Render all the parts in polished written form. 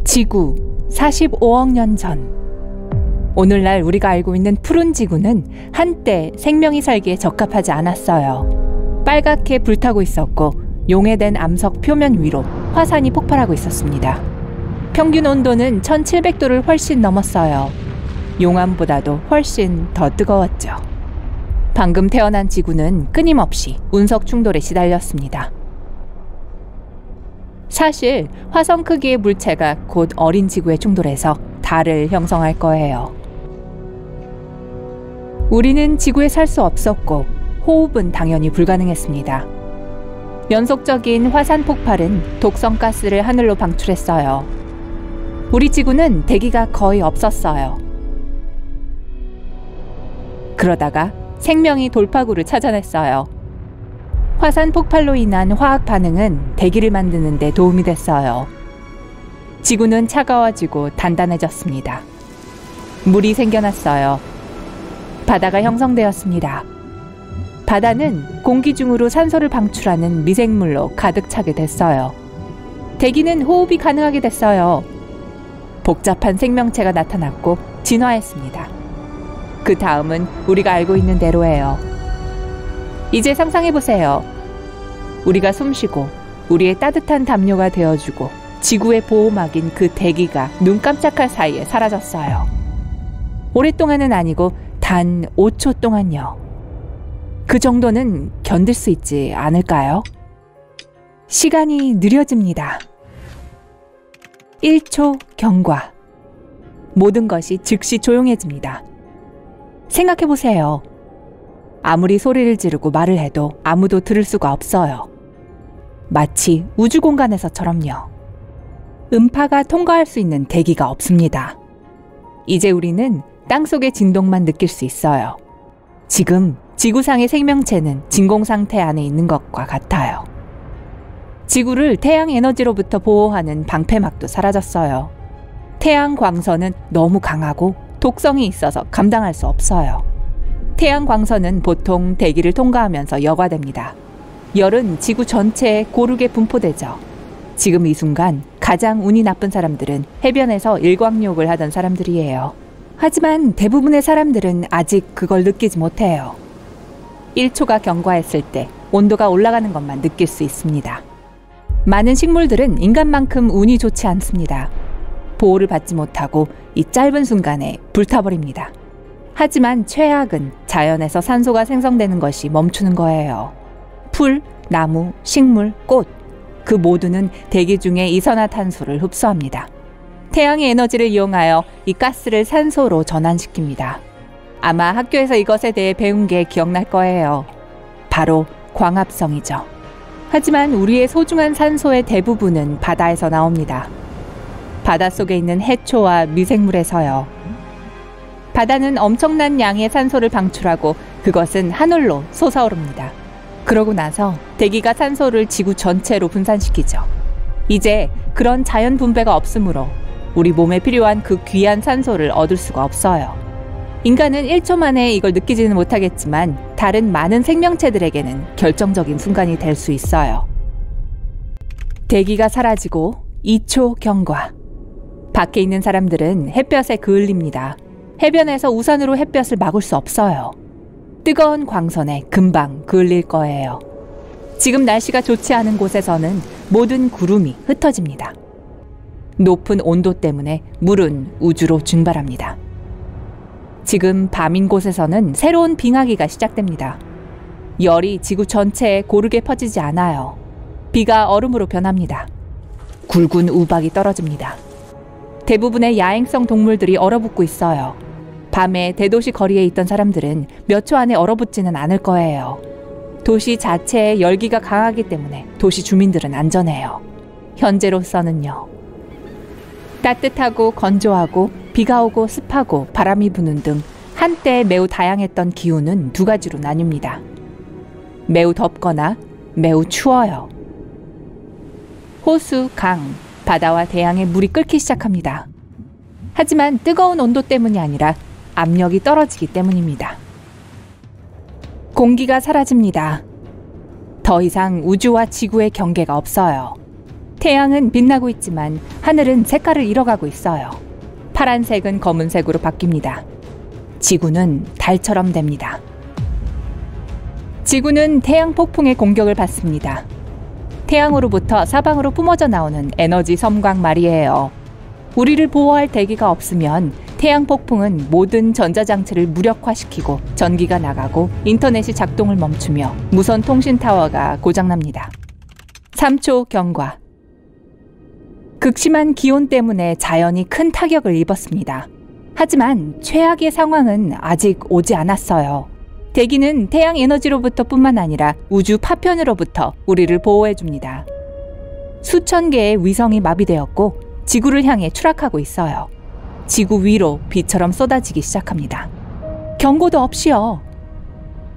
지구 45억 년 전. 오늘날 우리가 알고 있는 푸른 지구는 한때 생명이 살기에 적합하지 않았어요. 빨갛게 불타고 있었고 용해된 암석 표면 위로 화산이 폭발하고 있었습니다. 평균 온도는 1700도를 훨씬 넘었어요. 용암보다도 훨씬 더 뜨거웠죠. 방금 태어난 지구는 끊임없이 운석 충돌에 시달렸습니다. 사실 화성 크기의 물체가 곧 어린 지구에 충돌해서 달을 형성할 거예요. 우리는 지구에 살 수 없었고 호흡은 당연히 불가능했습니다. 연속적인 화산 폭발은 독성 가스를 하늘로 방출했어요. 우리 지구는 대기가 거의 없었어요. 그러다가 생명이 돌파구를 찾아냈어요. 화산 폭발로 인한 화학 반응은 대기를 만드는 데 도움이 됐어요. 지구는 차가워지고 단단해졌습니다. 물이 생겨났어요. 바다가 형성되었습니다. 바다는 공기 중으로 산소를 방출하는 미생물로 가득 차게 됐어요. 대기는 호흡이 가능하게 됐어요. 복잡한 생명체가 나타났고 진화했습니다. 그 다음은 우리가 알고 있는 대로예요. 이제 상상해보세요. 우리가 숨쉬고 우리의 따뜻한 담요가 되어주고 지구의 보호막인 그 대기가 눈 깜짝할 사이에 사라졌어요. 오랫동안은 아니고 단 5초 동안요. 그 정도는 견딜 수 있지 않을까요? 시간이 느려집니다. 1초 경과. 모든 것이 즉시 조용해집니다. 생각해보세요. 아무리 소리를 지르고 말을 해도 아무도 들을 수가 없어요. 마치 우주 공간에서처럼요. 음파가 통과할 수 있는 대기가 없습니다. 이제 우리는 땅속의 진동만 느낄 수 있어요. 지금 지구상의 생명체는 진공 상태 안에 있는 것과 같아요. 지구를 태양 에너지로부터 보호하는 방패막도 사라졌어요. 태양 광선은 너무 강하고 독성이 있어서 감당할 수 없어요. 태양 광선은 보통 대기를 통과하면서 여과됩니다. 열은 지구 전체에 고르게 분포되죠. 지금 이 순간 가장 운이 나쁜 사람들은 해변에서 일광욕을 하던 사람들이에요. 하지만 대부분의 사람들은 아직 그걸 느끼지 못해요. 1초가 경과했을 때 온도가 올라가는 것만 느낄 수 있습니다. 많은 식물들은 인간만큼 운이 좋지 않습니다. 보호를 받지 못하고 이 짧은 순간에 불타버립니다. 하지만 최악은 자연에서 산소가 생성되는 것이 멈추는 거예요. 풀, 나무, 식물, 꽃, 그 모두는 대기 중에 이산화탄소를 흡수합니다. 태양의 에너지를 이용하여 이 가스를 산소로 전환시킵니다. 아마 학교에서 이것에 대해 배운 게 기억날 거예요. 바로 광합성이죠. 하지만 우리의 소중한 산소의 대부분은 바다에서 나옵니다. 바닷속에 있는 해초와 미생물에서요. 바다는 엄청난 양의 산소를 방출하고 그것은 하늘로 솟아오릅니다. 그러고 나서 대기가 산소를 지구 전체로 분산시키죠. 이제 그런 자연 분배가 없으므로 우리 몸에 필요한 그 귀한 산소를 얻을 수가 없어요. 인간은 1초 만에 이걸 느끼지는 못하겠지만 다른 많은 생명체들에게는 결정적인 순간이 될 수 있어요. 대기가 사라지고 2초 경과. 밖에 있는 사람들은 햇볕에 그을립니다. 해변에서 우산으로 햇볕을 막을 수 없어요. 뜨거운 광선에 금방 그을릴 거예요. 지금 날씨가 좋지 않은 곳에서는 모든 구름이 흩어집니다. 높은 온도 때문에 물은 우주로 증발합니다. 지금 밤인 곳에서는 새로운 빙하기가 시작됩니다. 열이 지구 전체에 고르게 퍼지지 않아요. 비가 얼음으로 변합니다. 굵은 우박이 떨어집니다. 대부분의 야행성 동물들이 얼어붙고 있어요. 밤에 대도시 거리에 있던 사람들은 몇 초 안에 얼어붙지는 않을 거예요. 도시 자체에 열기가 강하기 때문에 도시 주민들은 안전해요. 현재로서는요. 따뜻하고 건조하고 비가 오고 습하고 바람이 부는 등 한때 매우 다양했던 기후는 두 가지로 나뉩니다. 매우 덥거나 매우 추워요. 호수, 강, 바다와 대양의 물이 끓기 시작합니다. 하지만 뜨거운 온도 때문이 아니라 압력이 떨어지기 때문입니다. 공기가 사라집니다. 더 이상 우주와 지구의 경계가 없어요. 태양은 빛나고 있지만 하늘은 색깔을 잃어가고 있어요. 파란색은 검은색으로 바뀝니다. 지구는 달처럼 됩니다. 지구는 태양 폭풍의 공격을 받습니다. 태양으로부터 사방으로 뿜어져 나오는 에너지 섬광 말이에요. 우리를 보호할 대기가 없으면 태양 폭풍은 모든 전자장치를 무력화시키고 전기가 나가고 인터넷이 작동을 멈추며 무선 통신 타워가 고장납니다. 3초 경과. 극심한 기온 때문에 자연이 큰 타격을 입었습니다. 하지만 최악의 상황은 아직 오지 않았어요. 대기는 태양 에너지로부터 뿐만 아니라 우주 파편으로부터 우리를 보호해줍니다. 수천 개의 위성이 마비되었고 지구를 향해 추락하고 있어요. 지구 위로 비처럼 쏟아지기 시작합니다. 경고도 없이요.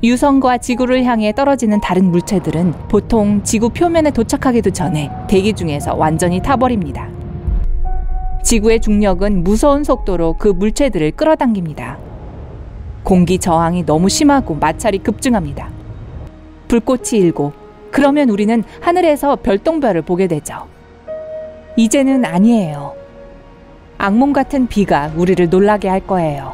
유성과 지구를 향해 떨어지는 다른 물체들은 보통 지구 표면에 도착하기도 전에 대기 중에서 완전히 타버립니다. 지구의 중력은 무서운 속도로 그 물체들을 끌어당깁니다. 공기 저항이 너무 심하고 마찰이 급증합니다. 불꽃이 일고 그러면 우리는 하늘에서 별똥별을 보게 되죠. 이제는 아니에요. 악몽 같은 비가 우리를 놀라게 할 거예요.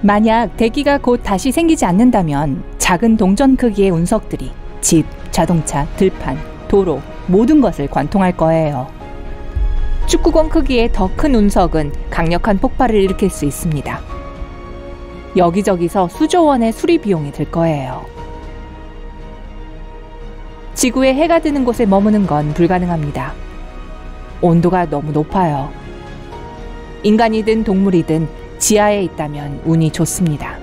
만약 대기가 곧 다시 생기지 않는다면 작은 동전 크기의 운석들이 집, 자동차, 들판, 도로 모든 것을 관통할 거예요. 축구공 크기의 더 큰 운석은 강력한 폭발을 일으킬 수 있습니다. 여기저기서 수조 원의 수리 비용이 들 거예요. 지구에 해가 드는 곳에 머무는 건 불가능합니다. 온도가 너무 높아요. 인간이든 동물이든 지하에 있다면 운이 좋습니다.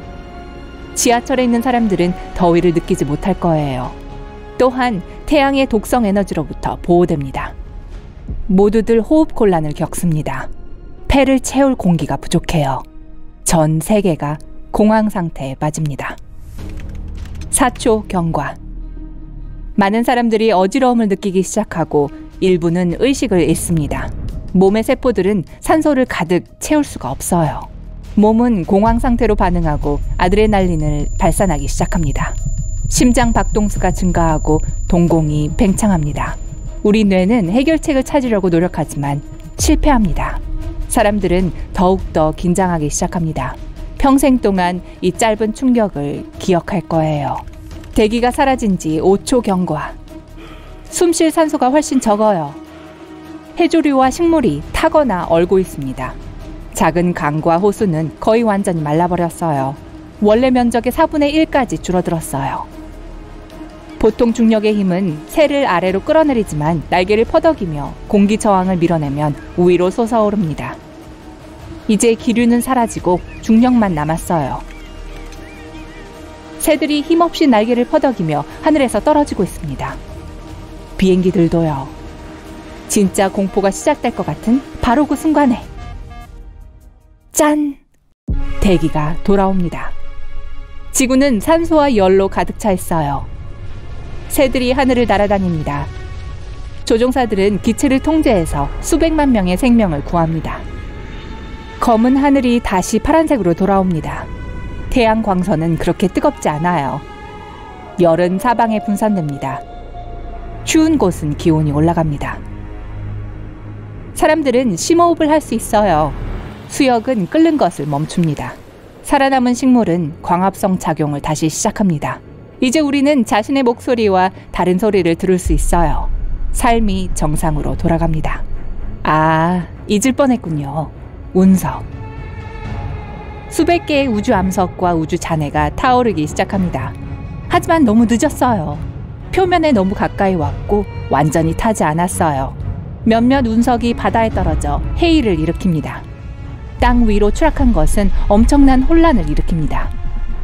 지하철에 있는 사람들은 더위를 느끼지 못할 거예요. 또한 태양의 독성 에너지로부터 보호됩니다. 모두들 호흡 곤란을 겪습니다. 폐를 채울 공기가 부족해요. 전 세계가 공황 상태에 빠집니다. 4초 경과. 많은 사람들이 어지러움을 느끼기 시작하고 일부는 의식을 잃습니다. 몸의 세포들은 산소를 가득 채울 수가 없어요. 몸은 공황 상태로 반응하고 아드레날린을 발산하기 시작합니다. 심장 박동수가 증가하고 동공이 팽창합니다. 우리 뇌는 해결책을 찾으려고 노력하지만 실패합니다. 사람들은 더욱더 긴장하기 시작합니다. 평생 동안 이 짧은 충격을 기억할 거예요. 대기가 사라진 지 5초 경과. 숨쉴 산소가 훨씬 적어요. 해조류와 식물이 타거나 얼고 있습니다. 작은 강과 호수는 거의 완전히 말라버렸어요. 원래 면적의 4분의 1까지 줄어들었어요. 보통 중력의 힘은 새를 아래로 끌어내리지만 날개를 퍼덕이며 공기 저항을 밀어내면 위로 솟아오릅니다. 이제 기류는 사라지고 중력만 남았어요. 새들이 힘없이 날개를 퍼덕이며 하늘에서 떨어지고 있습니다. 비행기들도요. 진짜 공포가 시작될 것 같은 바로 그 순간에 짠! 대기가 돌아옵니다. 지구는 산소와 열로 가득 차 있어요. 새들이 하늘을 날아다닙니다. 조종사들은 기체를 통제해서 수백만 명의 생명을 구합니다. 검은 하늘이 다시 파란색으로 돌아옵니다. 태양 광선은 그렇게 뜨겁지 않아요. 열은 사방에 분산됩니다. 추운 곳은 기온이 올라갑니다. 사람들은 심호흡을 할 수 있어요. 수역은 끓는 것을 멈춥니다. 살아남은 식물은 광합성 작용을 다시 시작합니다. 이제 우리는 자신의 목소리와 다른 소리를 들을 수 있어요. 삶이 정상으로 돌아갑니다. 아, 잊을 뻔했군요. 운석. 수백 개의 우주 암석과 우주 잔해가 타오르기 시작합니다. 하지만 너무 늦었어요. 표면에 너무 가까이 왔고 완전히 타지 않았어요. 몇몇 운석이 바다에 떨어져 해일을 일으킵니다. 땅 위로 추락한 것은 엄청난 혼란을 일으킵니다.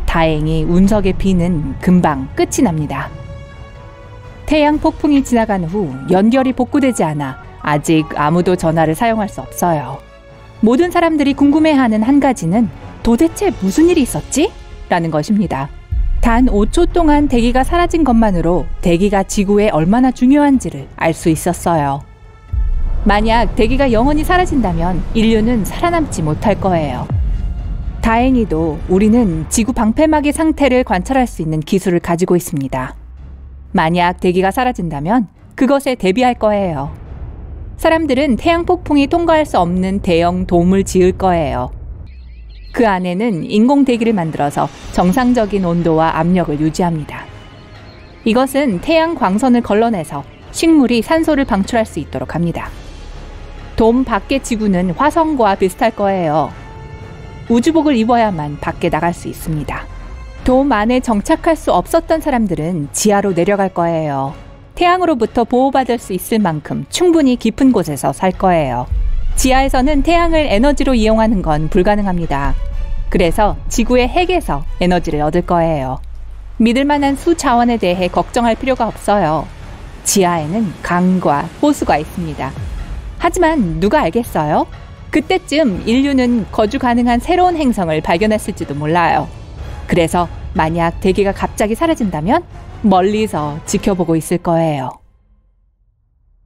다행히 운석의 비는 금방 끝이 납니다. 태양 폭풍이 지나간 후 연결이 복구되지 않아 아직 아무도 전화를 사용할 수 없어요. 모든 사람들이 궁금해하는 한 가지는 도대체 무슨 일이 있었지? 라는 것입니다. 단 5초 동안 대기가 사라진 것만으로 대기가 지구에 얼마나 중요한지를 알 수 있었어요. 만약 대기가 영원히 사라진다면 인류는 살아남지 못할 거예요. 다행히도 우리는 지구 방패막의 상태를 관찰할 수 있는 기술을 가지고 있습니다. 만약 대기가 사라진다면 그것에 대비할 거예요. 사람들은 태양 폭풍이 통과할 수 없는 대형 돔을 지을 거예요. 그 안에는 인공 대기를 만들어서 정상적인 온도와 압력을 유지합니다. 이것은 태양 광선을 걸러내서 식물이 산소를 방출할 수 있도록 합니다. 돔 밖의 지구는 화성과 비슷할 거예요. 우주복을 입어야만 밖에 나갈 수 있습니다. 돔 안에 정착할 수 없었던 사람들은 지하로 내려갈 거예요. 태양으로부터 보호받을 수 있을 만큼 충분히 깊은 곳에서 살 거예요. 지하에서는 태양을 에너지로 이용하는 건 불가능합니다. 그래서 지구의 핵에서 에너지를 얻을 거예요. 믿을 만한 수자원에 대해 걱정할 필요가 없어요. 지하에는 강과 호수가 있습니다. 하지만 누가 알겠어요? 그때쯤 인류는 거주 가능한 새로운 행성을 발견했을지도 몰라요. 그래서 만약 대기가 갑자기 사라진다면 멀리서 지켜보고 있을 거예요.